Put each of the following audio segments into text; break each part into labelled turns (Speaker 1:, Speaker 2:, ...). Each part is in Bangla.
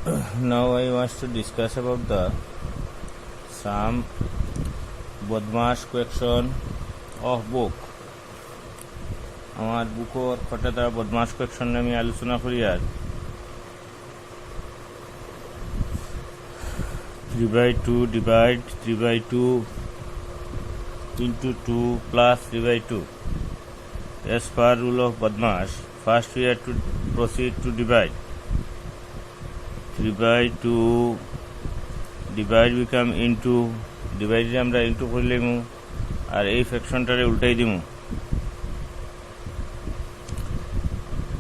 Speaker 1: Now I want to discuss about the some Bodmash question of book. আমার বুকর কটা তারা বদমাস কোয়েকশন আমি আলোচনা করি আর 3/2 divide 3/2 into 2 plus 3/2. As per rule of Badmash, first we have to proceed to divide. 3/2 divide become into divide আমরা into করলাম আর এই ফ্র্যাকশনটারে উল্টাই দিমু।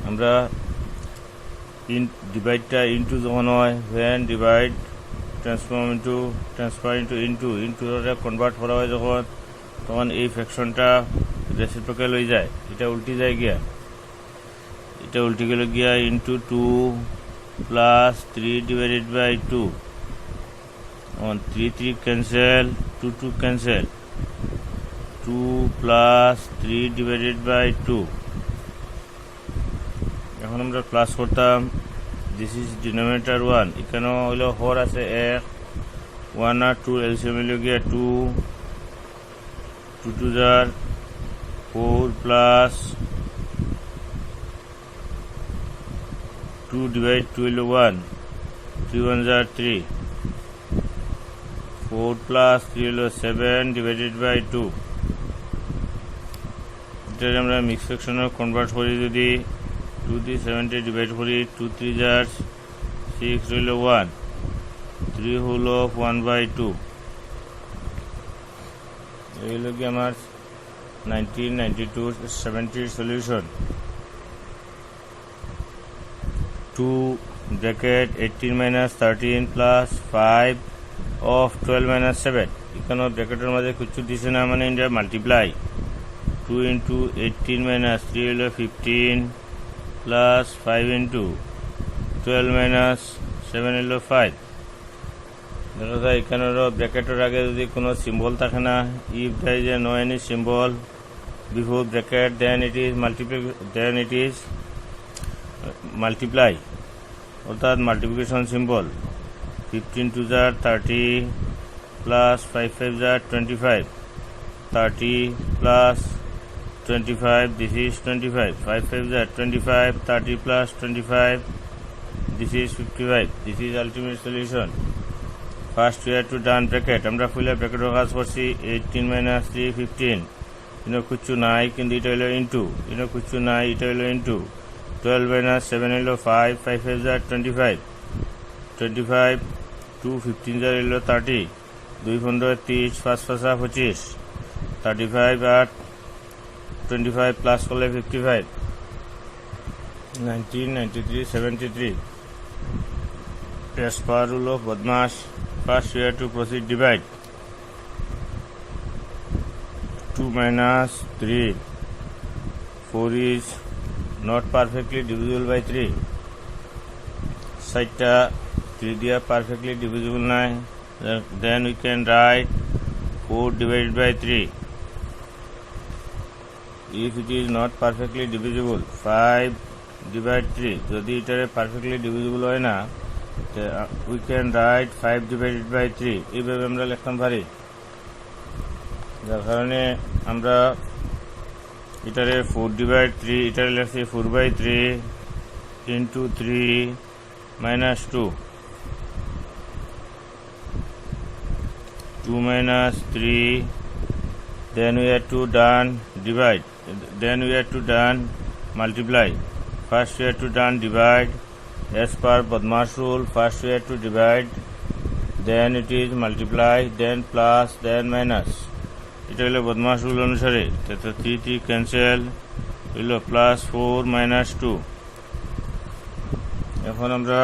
Speaker 1: আমরা ডিভাইডটা ইনটু যখন হয় when divide transform into convert করা হয় যখন তখন এই ফ্র্যাকশনটা রেসিপ্রোকাল হয়ে যায়, এটা উল্টি যায় গিয়া, এটা উল্টি গেলে গিয়া into 2 plus 3 divided by 2 on 3 cancel 2 cancel 2 plus 3 divided by 2. এখন আমরা প্লাস করতাম, দিস ইজ ডিনোমিনেটর 1, এখানেও হইল হর আছে 1 1 আর 2 এলসিএম হইল গিয়া 2 2 2 jar 4 প্লাস 2 ডিভাইড 2 হইল 1 3 1 jar 3 4 plus 3 হলো 7 divided by 2. এটা আমরা মিক্স ফ্র্যাকশনে কনভার্ট করি, যদি 2 দিয়ে 70 ডিভাইড করি 2 3 jar 6 হলো 1 3 হলো 1/2। এই হলো কি আমার 1992 70 solution. 2 bracket 18 minus 13 plus 5 of 12 minus 7, এখানে ব্র্যাকেটের মাঝে কিছু দিছে না, মানে এটা মাল্টিপ্লাই 2 into 18 minus 3 হলো 15 plus 5 into 12 minus 7 হলো 5। দেখা যায় এখানেরও ব্র্যাকেটের আগে যদি কোনো সিম্বল থাকে না, if there is no any symbol before bracket then it is multiply অর্থাৎ multiplication symbol 15 2 jar 30 plus 5 5 jar 25 30 plus 25, this is 25 5 5 jar 25 30 plus 25, this is 55. This is ultimate solution. First we have to done bracket, আমরা ফুলে ব্র্যাকেটের কাজ করছি 18 minus 3 15, ইনো কিছু নাই কিন্তু এটা হলো ইনটু, ইনো কিছু নাই এটা হলো ইনটু 12 minus 7 হলো 5 5 5 jar 25 25 2 15 jar হলো 30 2 15 30 5 5 25 35 আর 25 প্লাস করলে 55 1993 73। As per rule of Badmash, first we have to proceed divide 2 minus 3 4 is not perfectly divisible by 3, সাইডটা 3 দিয়া perfectly divisible নাই, then we can write 4 divided by 3. If it is not perfectly divisible 5 divide 3, যদি এটারে perfectly divisible হয় না we can write 5 divided by 3, এইভাবে আমরা লিখতাম পারি। যার কারণে আমরা এটারে 4 divide 3 এটারে লিখছি 4/3 into 3 minus 2 2 minus 3, then we have to done divide, then we have to done multiply. First we have to done divide as per Badmash rule, first we have to divide, then it is multiply, then plus, then minus, এটা হলো Badmash rule অনুসারে। তো 3 3 ক্যান্সেল হলো প্লাস 4 minus 2। এখন আমরা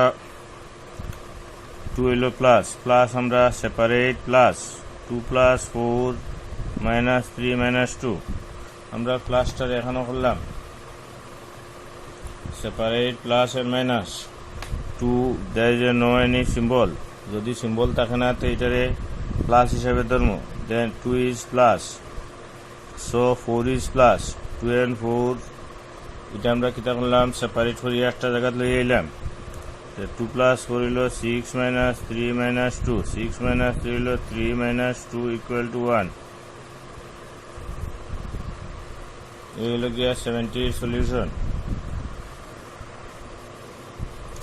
Speaker 1: 2 হলো প্লাস প্লাস আমরা separate plus 2 plus 4 minus 3 minus 2, আমরা প্লাসটার এখানে করলাম separate plus and minus 2, there is no any symbol, যদি সিম্বল থাকে না তো এটারে প্লাস হিসাবে ধরবো, then 2 is plus, so 4 is plus 2 and 4, এটা আমরা কিতা করলাম সেপারেট করিয়া একটা জায়গা লইয়ে এলাম 2 plus 4 হলো 6 minus 3 minus 2, 6 minus 3 হলো 3 minus 2 equal to 1. এই হলো গিয়া 70 সলিউশন।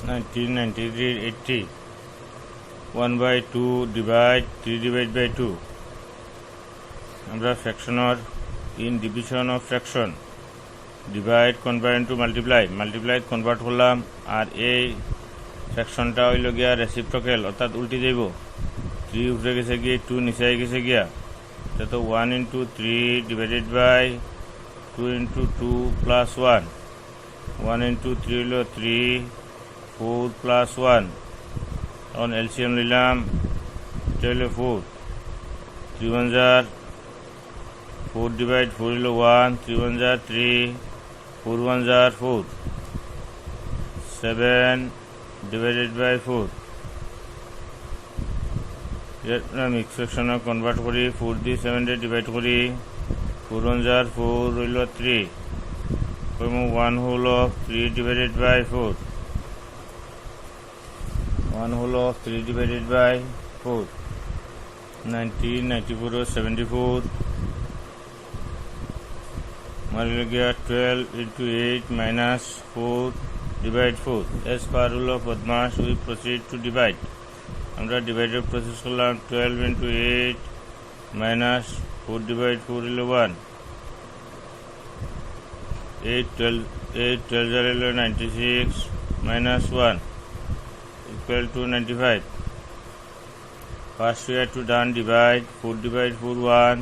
Speaker 1: 19, 93, 80, 1/2 divide 3 divide by 2. আমরা ফ্র্যাকশনের in division of fraction divide convert into multiply convert করলাম, আর এই ফ্র্যাকশনটা হইল গিয়া রেসিপ্রোকেল অর্থাৎ উল্টি যাইব। 3 উপরে গেছে গিয়ে 2 নিচে গেছে গিয়া, এটা তো 1 into 3 divided by 2 into 2 plus 1, 1 into 3 হইল 3, 4 plus 1, এখন এলসিএম নিলাম, এটা হইল 4, 3 1 jar 4 divide 4 হইল 1, 3 1 jar 3, 4 1 jar 4, 7 divided by 4. এটা মিক্স ফ্র্যাকশনে কনভার্ট করি, 4 দিয়ে 7 দিয়ে ডিভাইড করি, 4 1 jar 4 হইল 3, 1 whole of 3 divided by 4, 1 whole of 3 divided by 4, 19, 94 or 74, মারিলে গিয়া 12 into 8 minus 4 divide 4. As per rule of Badmash, we proceed to divide. আমরা ডিভাইডের প্রসেস করলাম, 12 into 8 minus 4 divide 4 হলো 1, 8 12 হলো 96 minus 1 equal to 95. First we have to done divide, 4 divide 4 1,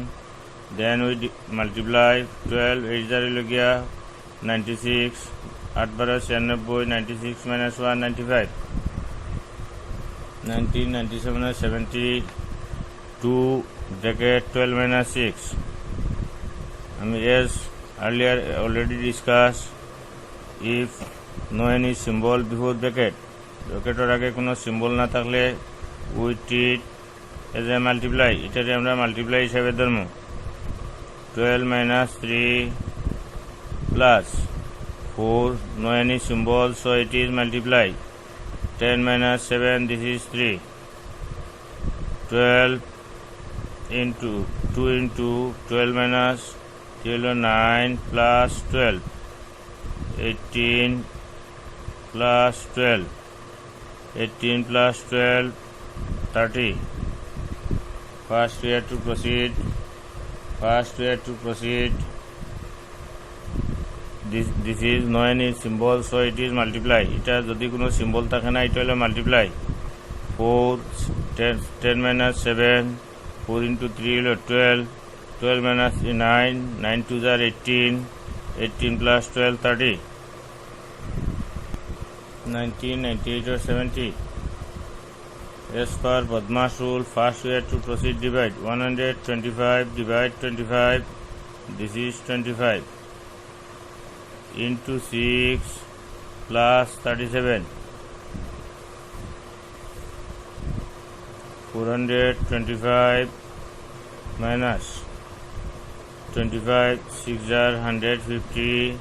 Speaker 1: then we multiply, 12 8 হলো গিয়া 96, 8 12 96, 96 minus 1 95, 19 97 or 70, 2 bracket 12 minus 6. As earlier already discussed, if no any symbol before bracket, ব্র্যাকেটের আগে কোনো সিম্বল না থাকলে we treat as a multiply, এটাকে আমরা মাল্টিপ্লাই হিসাবে ধরব। 12 minus 3 plus 4, no any symbol, so it is multiply. 10 minus 7, this is 3. 12 into 2 into 12 minus 9 plus 12, 18 plus 12, 18 plus 12, 30. First we have to proceed. This is no any symbol, so it is multiply. এটা যদি কোনো সিম্বল থাকে না, এটা হলো মাল্টিপ্লাই। 4 10 minus 7, 4 into 3 হলো 12, 12 minus 9, 9 2 are 18, 18 plus 12 30, 19 98 or 70. As per Badmash rule, first we have to proceed divide. 125 divide 25, this is 25, into 6 plus 37, 425 minus 25, 6 are 150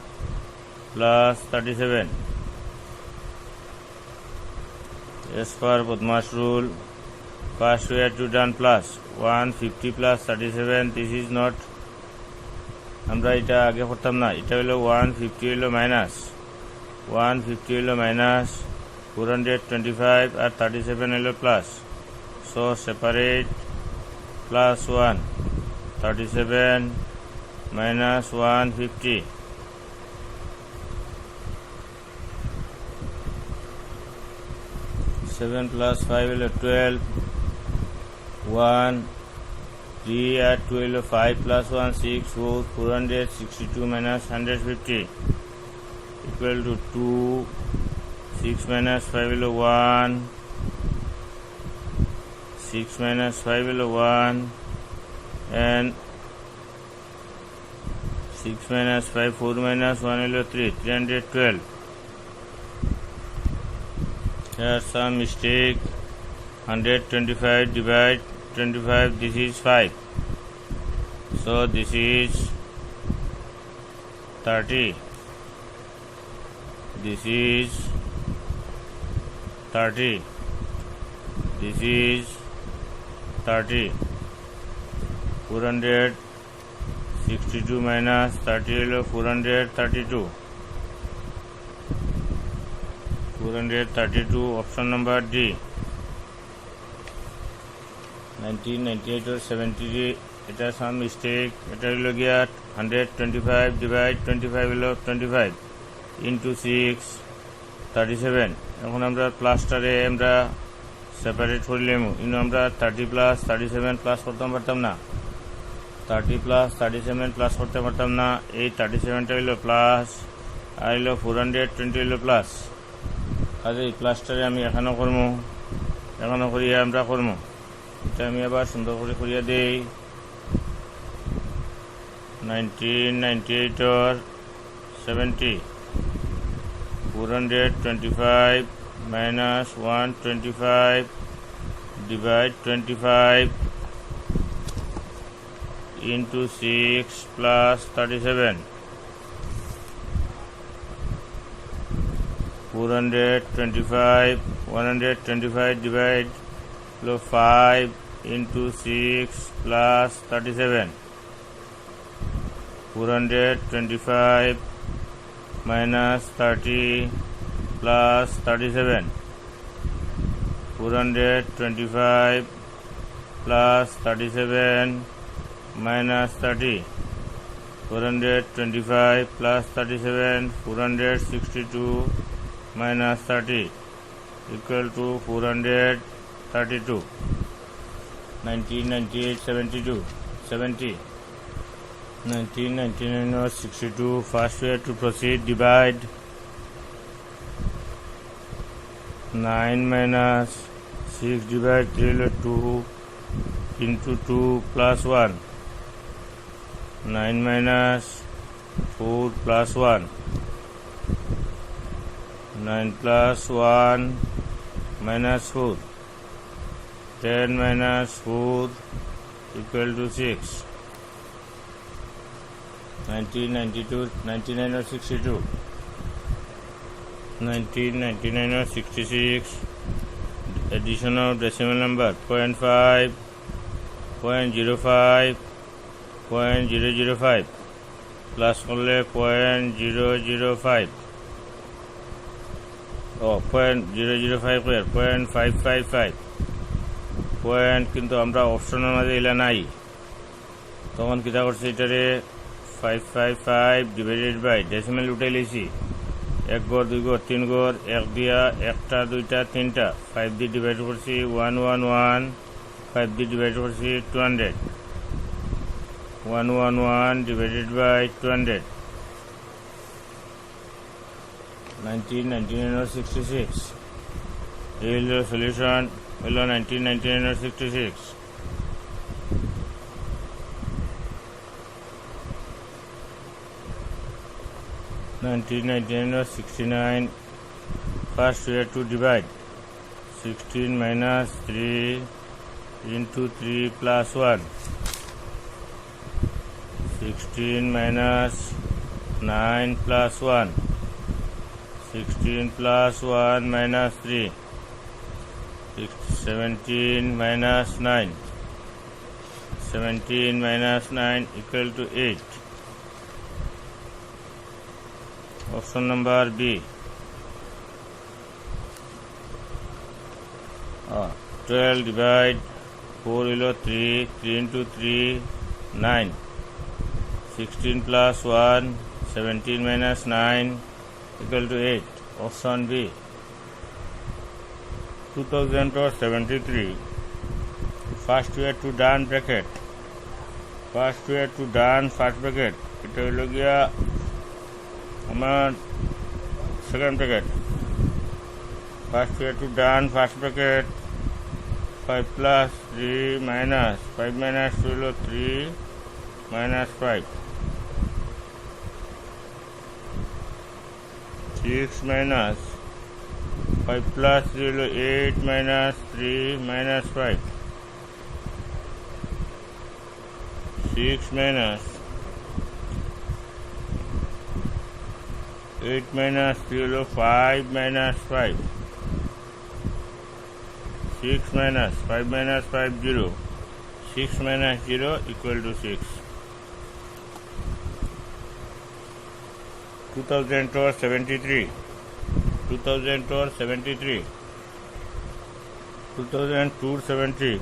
Speaker 1: plus 37. As per Badmash rule, first we have to done plus 150 plus 37, this is not, আমরা এটা আগে করতাম না, এটা হলো 150 হলো মাইনাস 150 হলো মাইনাস 425 আর 37 হলো plus, so separate plus 1 37 minus 150, 7 plus 5 হলো 12, 1 3 আর 2 হলো 5 plus 1 6, 462 minus 150 equal to 2, 6 minus 5 হলো 1, 6 minus 5 হলো 1, and 6 minus 5, 4 minus 1 হলো 3, 312. Here some mistake, 125 divide 25, this is 5, so this is 30, this is 30. This is 30. 462 minus 30 হলো 432. 432 অপশন নাম্বার ডি. 1998 or 70 এটা সাম মিস্টেক. এটা হলো গিয়া 125 ডিভাইড 25 হলো 25 ইন্টু 6 37. এখন আমরা প্লাসটারে আমরা সেপারেট করলাম. ইনো আমরা 30 প্লাস 37 প্লাস করতে পারতাম না. 30 প্লাস 37 প্লাস করতে পারতাম না. এই 37টা হইল প্লাস আর হইল 420 হইল প্লাস. কাজে এই প্লাসটারে আমি এখানেও করবো, এখানেও করিয়া আমরা করবো. এটা আমি আবার সুন্দর করে করিয়া দিই. 1998 or 70. 425 minus 125 divide 25 into 6 plus 37. 425 125 divide 5 into 6 plus 37. 425 minus 30 plus 37. 425 plus 37 minus 30. 425 plus 37, 462 minus 30 equal to 432. 1998 72 70. 1999 or 62. First way to proceed, divide 9 minus 6 divide 3 2 into 2 plus 1. 9 minus 4 plus 1. 9 plus 1 minus 4. 10 minus 4 equal to 6. 1992, 99 or 62. 1999 or 66. Addition of decimal number 0.5, 0.05, 0.005 plus only 0.005. Oh, 0.005 where 0.555 point, কিন্তু আমরা অপশনের মাঝে এলা নাই. তখন কিতা করছি, এটারে 555 ডিভাইডেড বাই ডেসিমেল উঠাই লিছি. 1 গড় 2 গড় 3 গড় 1 দিয়া 1টা 2টা 3টা 5 দিয়ে ডিভাইড করছি 111. 5 দিয়ে ডিভাইড করছি 200. 111 ডিভাইডেড বাই 200. 1999 or 66. এই হলো সলিউশন. হলো 1999 or 66. 1999 or 69. First we have to divide 16 minus 3 into 3 plus 1. 16 minus 9 plus 1. 16 plus 1 minus 3. 17 minus 9. 17 minus 9 equal to 8. Option number B. 12 divide 4 below 3. 3 into 3 9. 16 plus 1 17 minus 9 equal to 8. Option B. 2000 or 73. First we have to done bracket. First we have to done first bracket. এটা হলো গিয়া আমার second bracket. First we have to done first bracket. 5 plus 3 minus 5 minus 2 হলো 3 minus 5. 6 minus 5 plus 3 হলো 8 minus 3 minus 5. 6 minus 8 minus 3 হলো 5 minus 5. 6 minus 5 minus 5 0, 6 minus 0 equal to 6. 2073, 2073, 2270.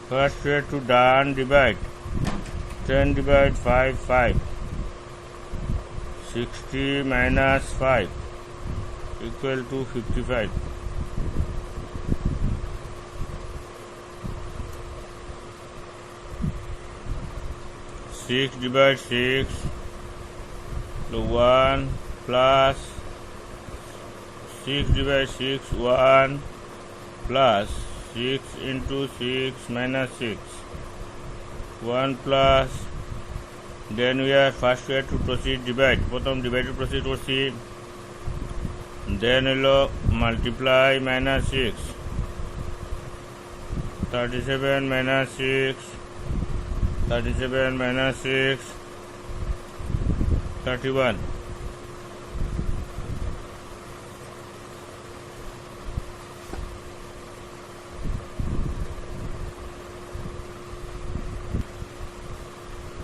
Speaker 1: First way to done divide 10 divide 5 5, 60 minus 5 equal to 55. Six divide 6, so 1 plus 6 divide 6, 1 plus 6 into 6 minus 6, 1 plus, then we are first we have to proceed divide, bottom divide to proceed to see, then multiply minus 6, 37 minus 6, 37 minus 6, 31.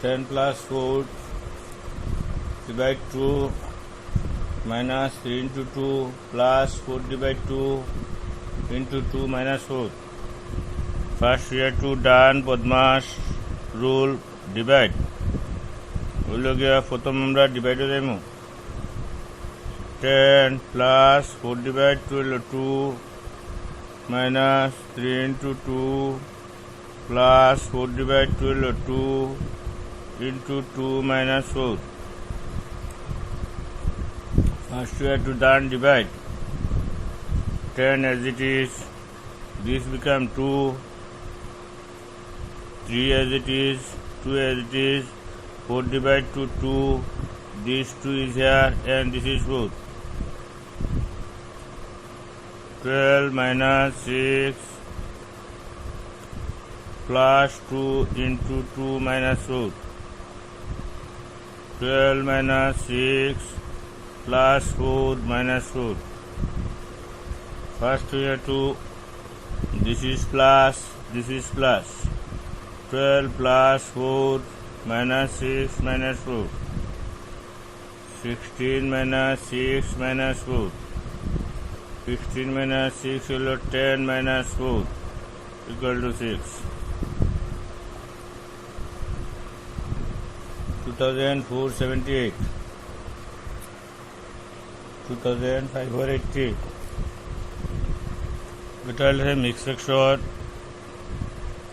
Speaker 1: Ten plus 4 divide 2 minus 3 into 2 plus 4 divide 2 into 2 minus 4. First we have to done Bodmash rule divide. প্রথম আমরা ডিভাইডে যাইব 10 plus 4 divide 2 হলো 2 minus 3 into 2 plus 4 divide 2 হলো 2 into 2 minus 4. First we have to done divide 10 as it is, this become 2, 3 as it is, 2 as it is, 4 divide to 2, this 2 is here and this is 4. 12 minus 6 plus 2 into 2 minus 4. 12 minus 6 plus 4 minus 4. First we have to, this is plus, this is plus. 12 plus 4 minus 6 minus 4. 16 minus 6 minus 4. 16 minus 6 will 10 minus 4 equal to 6. 2478. 2580. এটা হল মিক্স ফ্র্যাকশন।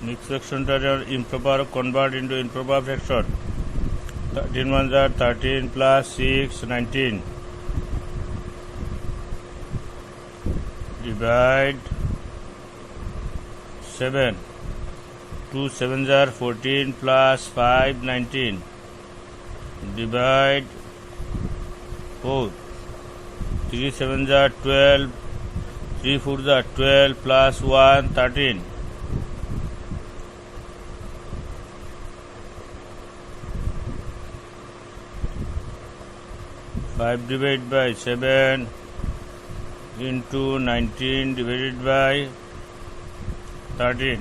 Speaker 1: মিক্স ফ্র্যাকশনটা improper convert into improper fraction. 13 ones are 13 plus 6 19. Divide 7. 2 sevens are 14 plus 5 19. Divide 4. 3 sevens are 12. 3 fours are 12 plus 1 13. Five divided by 7 into 19 divided by 13.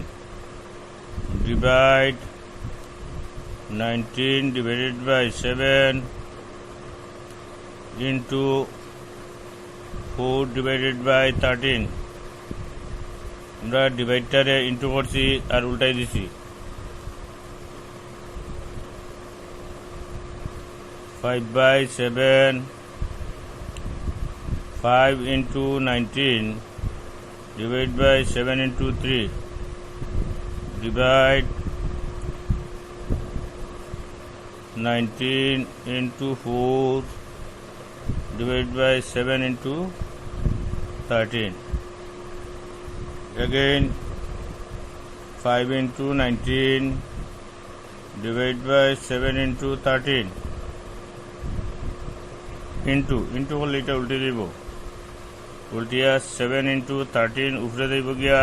Speaker 1: Divide 19 divided by 7 into 4 divided by 13. আমরা ডিভাইডটারে ইন্টু করছি আর উল্টাই দিছি। 5 by 7, 5 into 19 divided by 7 into 3. Divide 19 into 4 divided by 7 into 13. Again 5 into 19 divided by 7 into 13. Into হলে এটা উল্টে দিব। উল্টিয়া 7 into 13 উপরে দিব গিয়া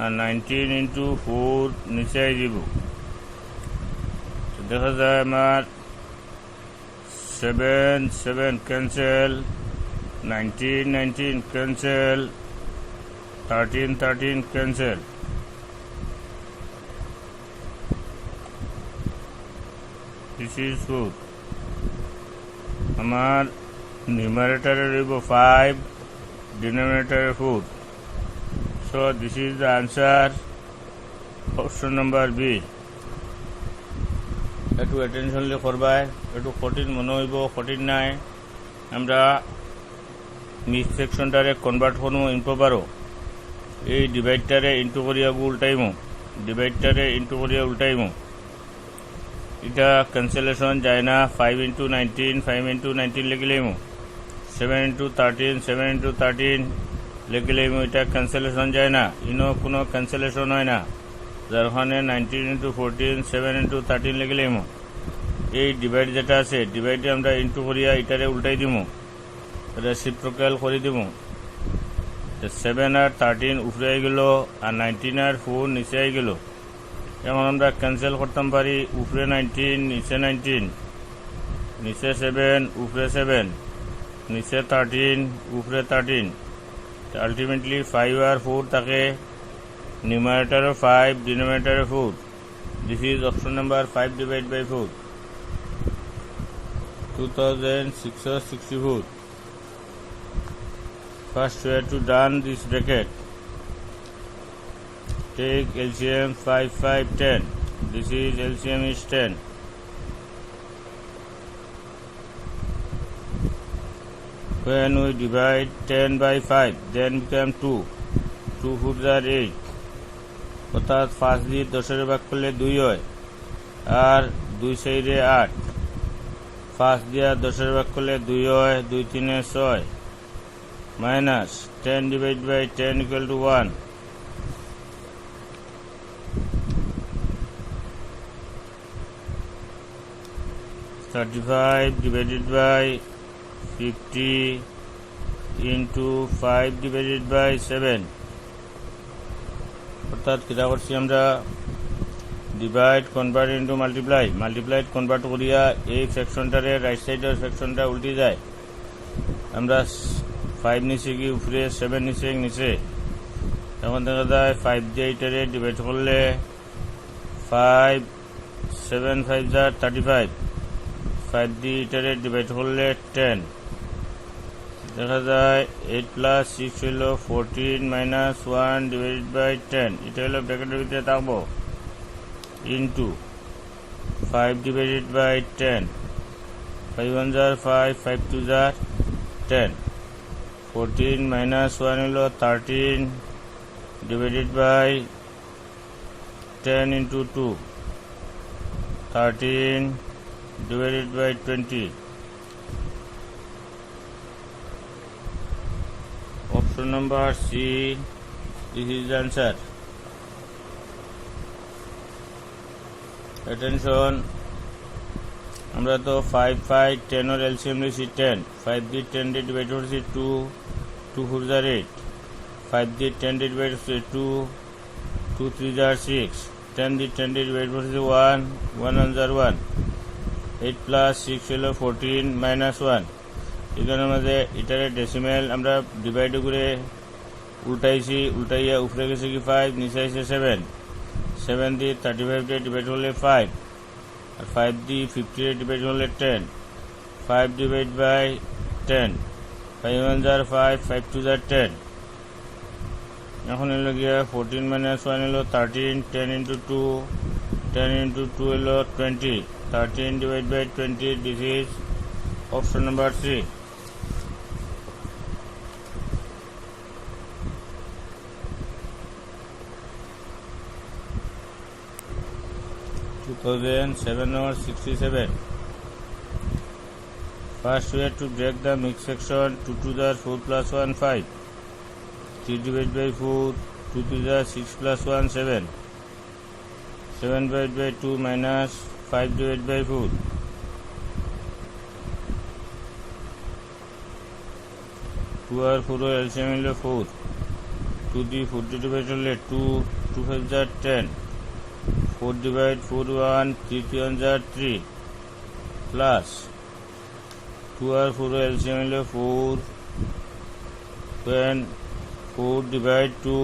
Speaker 1: আর 19 into 4 নিচে দিব। দেখা যায় আমার 7 7 cancel, 19 19 cancel, 13 13 cancel. This is food. Amar numerator is 5, denominator 4. So this is the answer. Option number B. Etu attention le korbai. Etu 14 mono hoibo 14 nai. Amra mid section tare convert kono info baro. এই ডিভাইডটারে ইনটু করিয়া উল্টাইমু, ডিভাইডটারে ইনটু করিয়া উল্টাইমু। এটা ক্যান্সেলেশন যায় না। 5 into 19 5 into 19 লিখলেইমু, 7 into 13 7 into 13 লিখলেইমু। এটা ক্যান্সেলেশন যায় না, ইনো কোনো ক্যান্সেলেশন হয় না, যার কারণে 19 into 14 7 into 13 লিখলেইমু। এই ডিভাইড যেটা আছে, ডিভাইডে আমরা ইনটু করিয়া এটারে উল্টাই দিমু, রেসিপ্রোকাল করে দিমু। 7 আর 13 উপরে আই গেল, আর 19 আর 4 নিচে আই গেল। এখন আমরা ক্যান্সেল করতাম পারি, উপরে 19 নিচে 19, নিচে 7 উপরে 7, নিচে 13 উপরে 13। আলটিমেটলি 5 আর 4 থাকে, নিউমারেটরও 5 ডিনোমিনেটরও 4। This is option number 5 divide by 4। 2664। First we have to done this bracket. Take LCM 5 5 10. This is LCM is 10. When we divide 10 by 5, then become 2. 2 4 are 8. অর্থাৎ 5 দিয়ে 10 ভাগ করলে 2 হয়, আর 2 সাইডে 8। 5 দিয়ে 10 ভাগ করলে 2 হয়, 2 3 6 minus 10 divided by 10 equal to 1. $35 divided by 50 into 5 divided by 7. অর্থাৎ কিটা করছি আমরা, divide convert into multiply, multiplied convert করিয়া এই ফ্র্যাকশনটারে রাইট সাইডের ফ্র্যাকশনটা উল্টে যায়। আমরা 5 নিচে কি উপরে, 7 নিচে নিচে। এখন দেখা যায় 5 দিয়ে এটারে ডিভাইড করলে 5 7 5 যা 35। 5 দিয়ে এটারে ডিভাইড করলে 10। দেখা যায় 8 প্লাস 6 হইল 14 মাইনাস 1 ডিভাইডেড বাই 10। এটা হলো ব্র্যাকেটের ভিতরে থাকবো, into 5 divided by 10। 5 1 jar 5, 5 2 jar 10। 14 minus 1 হলো 13 divided by 10 into 2, 13 divided by 20. Option number C, this is the answer. Attention, আমরা তো 5 5 10 और एलसीएम লিখছি 10। 5 দিয়ে 10 দিয়ে ডিভাইড করছি 2, 2 4 jar 8। 5 দিয়ে 10 দিয়ে ডিভাইড করছি 2, 2 3 jar 6। 10 দিয়ে 10 দিয়ে ডিভাইড করছি 1, 1 1 jar 1। 8 প্লাস 6 হলো 14 মাইনাস 1। এখানে আমাদের এটারে ডেসিমেল আমরা ডিভাইড করে উল্টাইছি, উল্টাইয়া উপরে গেছে কি 5, নিচে আছে 7। 7 দিয়ে 35 দিয়ে ডিভাইড করলে 5, আর 5 দিয়ে 50 ডিভাইড করলে 10। 5 ডিভাইড বাই 10। 5 1 jar 5, 5 2 jar 10। এখন এলো গিয়া 14 মাইনাস 1 হলো 13, 10 into 2, 10 into 2 হলো 20। 13 divide by 20, this is option number 3। or 67. First we have to break the mixed section. 2 to the 4 plus 1 5. 3 divided by 4, 2 to the 6 plus 1 7. 7 divided by 2 minus 5 divided by 4. 2 और 4 LCM হলো 4। 2 দিয়ে 4 ডিভাইড করলে 2, 2 5 jar 10। 4 divide 4 1, 3 3 jar 3 plus 2 আর 4 এলসিএম হলো 4 when 4 divide 2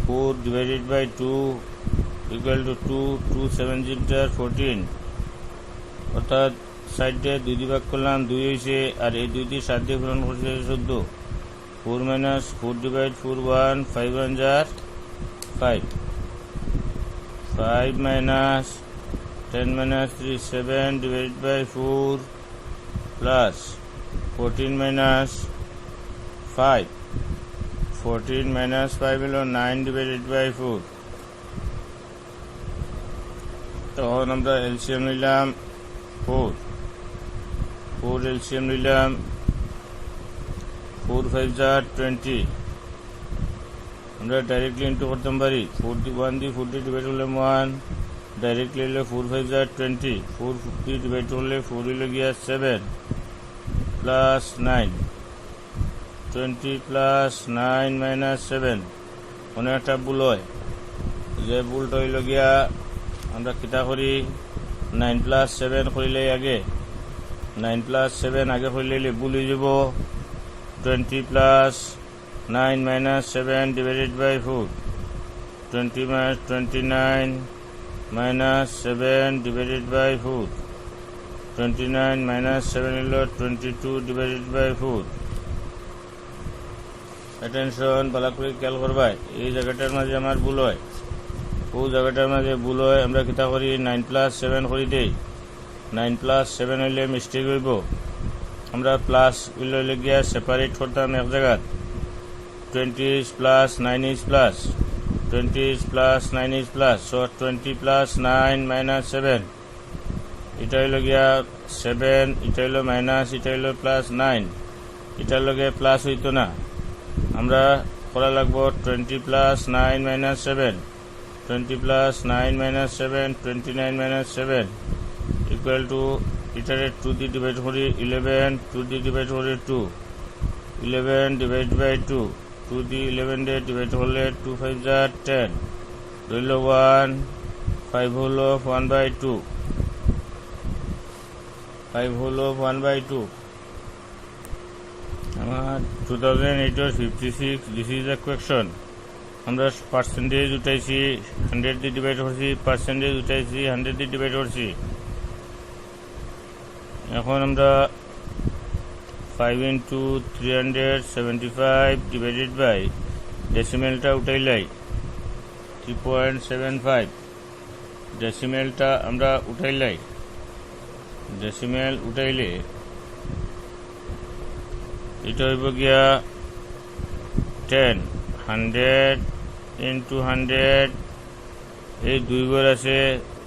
Speaker 1: 4 divided by 2 equal to 2 2 7 14 অর্থাৎ সাইডে 2 দিয়ে ভাগ করলাম 2 হয়েছে আর এই 2 দিয়ে 7 দিয়ে পূরণ করছে 14 4 minus 4 divide 4 1 5 1 jar 5 5 minus 10 minus 3 7 divided by 4 plus 14 minus 5 14 minus 5 হলো 9 divided by 4 তখন আমরা এলসিএম নিলাম 4 এলসিএম নিলাম 4 5 jar 20 আমরা ডাইরেক্টলি ইনটু করতে পারি 41 দিয়ে 40 ডিভাইড করলে 1 ডাইরেক্টলি হলে 4 5 jar 20 4 50 ডিভাইড করলে 4 হলো গিয়া 7 প্লাস 9 20 প্লাস 9 মাইনাস 7 কোনো একটা ভুল হয় যে ভুলটা হইল গিয়া আমরা কিতা করি 9 প্লাস 7 করিলে আগে 9 প্লাস 7 আগে করিলে ভুল হয়ে যাব 20 plus 9 minus 7 divided by 4 20 minus 29 minus 7 divided by 4 29 minus 7 হলো 22 divided by 4 attention ভালো করে খেয়াল করবা এই জায়গাটার মাঝে আমার ভুল হয় ও জায়গাটার মাঝে ভুল হয় আমরা কিতা করি 9 plus 7 করি দেই 9 plus 7 হইলে মিস্টেক হইব আমরা প্লাস হইলে গিয়া সেপারেট করতাম এক জায়গা 20 is plus 9 is plus 20 is plus 9 is plus so 20 plus 9 minus 7 এটা হইলো গিয়া 7 এটা হইলো মাইনাস এটা হইলো প্লাস 9 এটার লগে প্লাস হইতো না আমরা করা লাগবো 20 plus 9 minus 7 20 plus 9 minus 7 29 minus 7 equal to এটারে 2 দিয়ে ডিভাইড করি 11 2 দিয়ে ডিভাইড করি 2 11 divided by 2 2 দিয়ে 11 দিয়ে ডিভাইড করলে 2 5 jar 10 রইল 1 5 হলো 1 by 2 5 হলো 1 by 2 আমার 2008 এর 56 দিস ইজ এ কোয়েকশন আমরা পার্সেন্টেজ উঠাইছি 100 দিয়ে ডিভাইড করছি পার্সেন্টেজ উঠাইছি 100 দিয়ে ডিভাইড করছি এখন আমরা 5 into 375 divided by decimalটা উঠাইলাই 3.75 decimalটা আমরা উঠাইলাই decimal উঠাইলে এটা হইব গিয়া 10 100 into 100 এই দুই ঘর আছে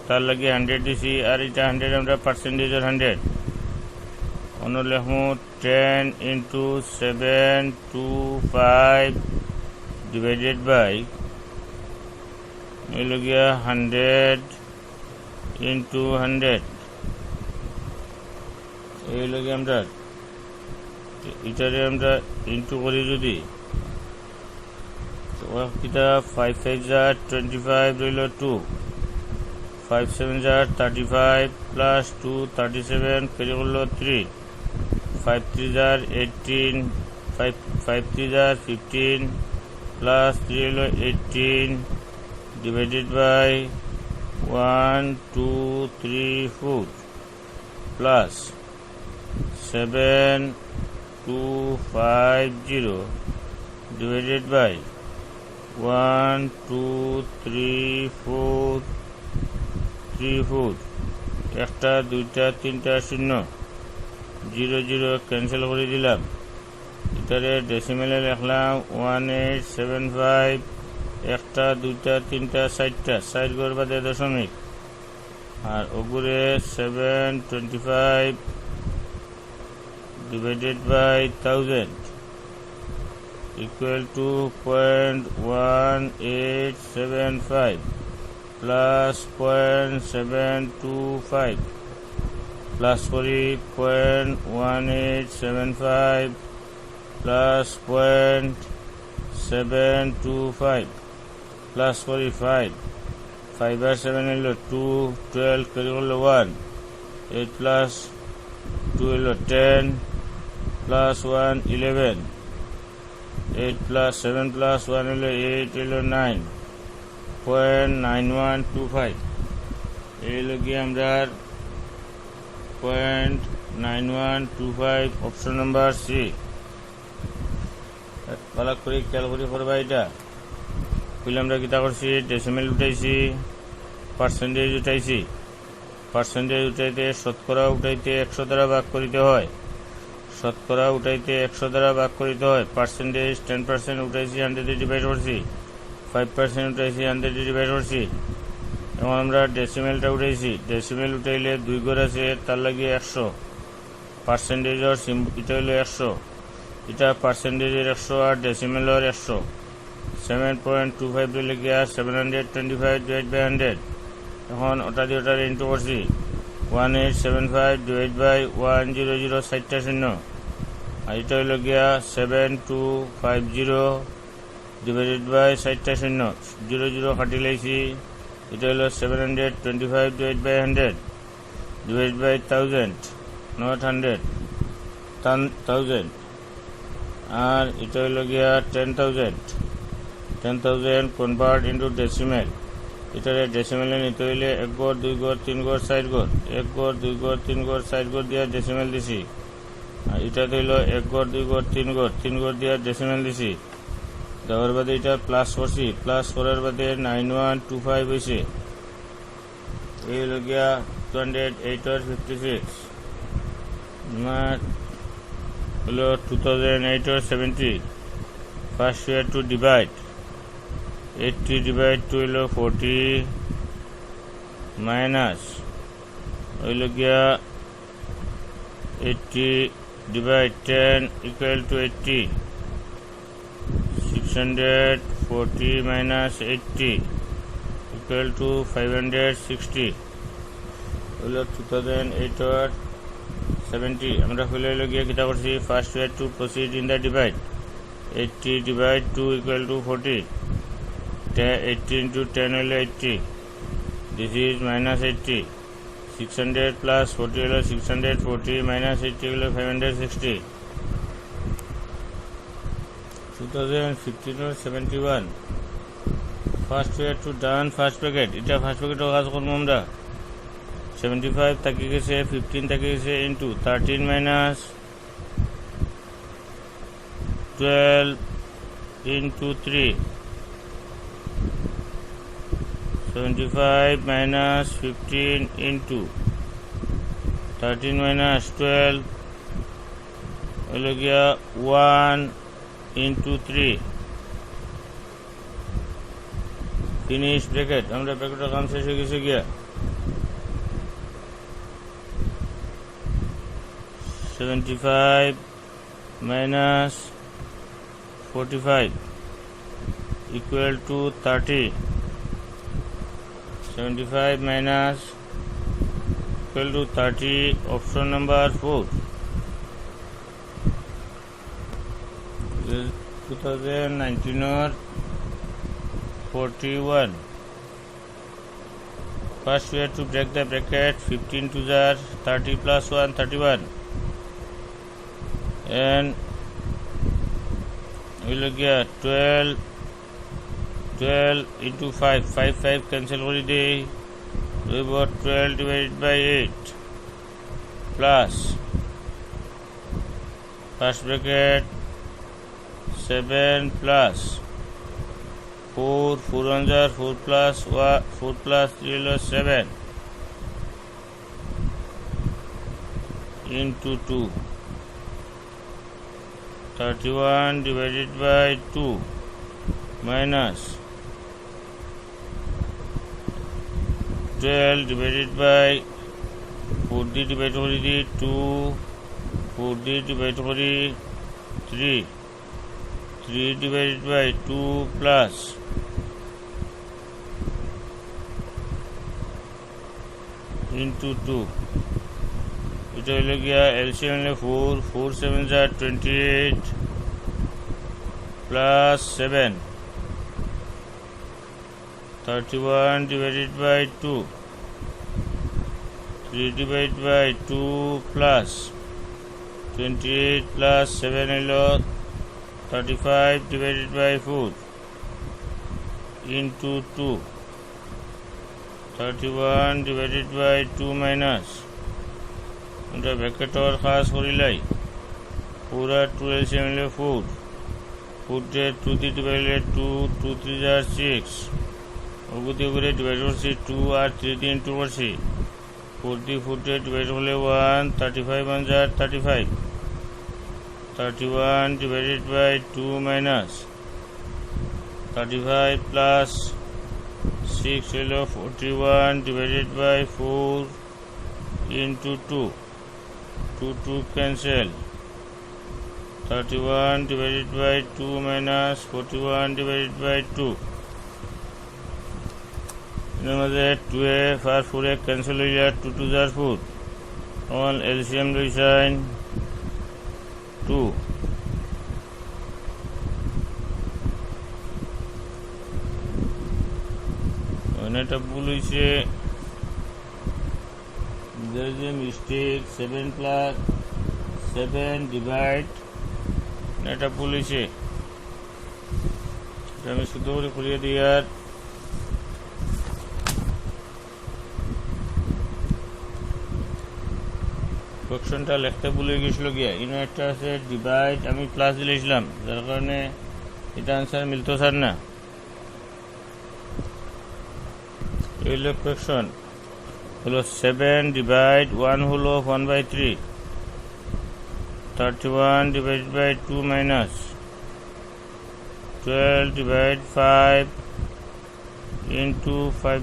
Speaker 1: তার লাগে 100 দিছি আর এটা 100 আমরা পার্সেন্টেজের 100 অন্য লেখো 10 into 725 divided by হইল গিয়া 100 into 100 হইল গিয়া আমরা এটারে আমরা ইনটু করি যদি এটা 5 5 jar 25 রইল 2 5 7 jar 35 plus 2 37 কেটে করলো 3 5 3 jar 18 5 3 jar 15 plus 3 হলো 18 divided by 1 2 3 4 plus 7 2 5 0 divided by 1 2 3 4 3 4 একটা দুইটা তিনটা শূন্য 0 0 ক্যান্সেল করে দিলাম এটারে ডেসিমেলে লিখলাম 1875 একটা দুইটা তিনটা চারটা 60 ঘর বাদে দশমিক আর ওগুরে 725 divided by 1000 equal to 0.1875 plus 0.725 plus 0.1875 plus 0.725 plus 45 5 আর 7 হলো 2 12 করে হলো 1 8 plus 2 হলো 10 প্লাস 1 11, 8 প্লাস 7 প্লাস 1 হলো 8 হলো 9.9125। এই হলো গিয়ে আমরা 0.9125 অপশন নাম্বার সি। ভালো করে খেয়াল করে করবা। এটা বুঝলে আমরা কিতা করছি, ডেসিমেল উঠাইছি, পার্সেন্টেজ উঠাইছি। পার্সেন্টেজ উঠাইতে শতকরা উঠাইতে 100 দ্বারা ভাগ করিতে হয়। শতকরা উঠাইতে 100 দ্বারা ভাগ করিতে হয়। পার্সেন্টেজ 10% উঠাইছি, 100 ডিভাইড করছি। 5% উঠাইছি, 100 ডিভাইড করছি। এবং আমরা ডেসিমেলটা উঠাইছি। ডেসিমেল উঠাইলে 2 ঘর আছে, তার লাগিয়ে 100। পার্সেন্টেজের এটা হলো 100, এটা পার্সেন্টেজের 100 আর ডেসিমেলের 100। 7.25 দিলে গিয়া 725 ডিভাইড বাই 100। এখন ওটা দিয়ে ওটা ইন্টু করছি। 1875 ডিভাইড বাই 100, 60টা শূন্য। আর এটা হইল গিয়া 7250 ডিভাইডেড বাই 60টা শূন্য, 00 কাটি লাইছি। এটা হলো 725 divide by 100 divide by 1000, not 100, 1000। আর এটা হইল গিয়া 10,000 কনভার্ট ইন্টু ডেসিমেল। এটারে ডেসিমেলে নিতে হইলে 1 ঘর 2 ঘর 3 ঘর 4 ঘর, 1 ঘর 2 ঘর 3 ঘর 4 ঘর দিয়ে ডেসিমেল দিছি। আর এটা হইল 1 ঘর 2 ঘর 3 ঘর দিয়ে ডেসিমেল দিছি। দেওয়ার বাদে এটা প্লাস করছি। প্লাস করার বাদে 9125 হয়েছে। এই হলো গিয়া 208.56 হলো 2008.70। First year to divide 80 divide 2 হলো 40 মাইনাস হইল গিয়া 80 divide 10 equal to 80। 640 minus 80 equal to 560 হইল 2008.70। আমরা হইল গিয়া কিতা করছি, first year to proceed in the divide. 80 divide 2 equal to 40। 80 into 10 হলো 80। This is minus 80। 600 plus 40 হলো 640 minus 80 হলো 560। 2015-71 first year to done first packet. এটা ফার্স্ট প্যাকেটের কাজ করবো আমরা। 75 থাকি গেছে, 15 থাকি গেছে, into 13 minus 12 into 3। 75 minus 15 into 13 minus 12 হলো গিয়া 1 into 3। Finish bracket. আমরা ব্র্যাকেটের কাম শেষ হয়ে গেছে গিয়া। 75 minus 45 equal to 30। 75 minus equal to 30, option number 4। 2019 or 41। First we have to break the bracket. 15 to the 30 plus 1 31, and we will get 12 into 5 5 cancel করে দেই। we got 12 divided by 8 plus first bracket 7 plus 4 1 4 plus 4 plus 3 হলো 7 into 2। 31 divided by 2 minus 12 divided by 4 দিয়ে ডিভাইড করে দিই 2, 4 দিয়ে ডিভাইড করি 3, 3 divided by 2 plus into 2। এটা হইল গিয়া এলসিএম হলে 4 4 7 28 plus 7। 31 divided by 2, 3 divided by 2 plus 28 plus 7 হলো 35 divided by 4 into 2 31 divided by 2 minus এটা ব্র্যাকেটর খাস করিলাই পুরা 2 এলসিএম হলো 4 4 2 দিয়ে ডিভাইডেড 2 2 3 are 6 ওগুদি করে ডিভাইড করছি 2 আর 3 দিয়ে ইনটু করছি 4 দিয়ে 4 ডিভাইড হলে 1 35 1 are 35 31 divided by 2 minus 35 plus 6 হলো 41 divided by 4 into 2 2 cancel 31 divided by 2 minus 41 divided by 2 এর মধ্যে 2 আর 4 cancel হয়ে যায় 2 2 are 4 all LCM লইছেন 2 এটা ভুল হয়েছে there is a mistake 7 plus 7 divide এটা ভুল হয়েছে আমি শুধু করে খুলিয়ে দিই আর কোশ্চেনটা লিখতে ভুলে গেছিল গিয়া ইনো একটা আছে ডিভাইড আমি প্লাস দিয়েছিলাম যার কারণে এটা আনসার মিলতো স্যার না এই হলো কোশ্চেন হলো 7 ডিভাইড 1 হলো 1/3 31 divided by 2 minus 12 divide 5 into 5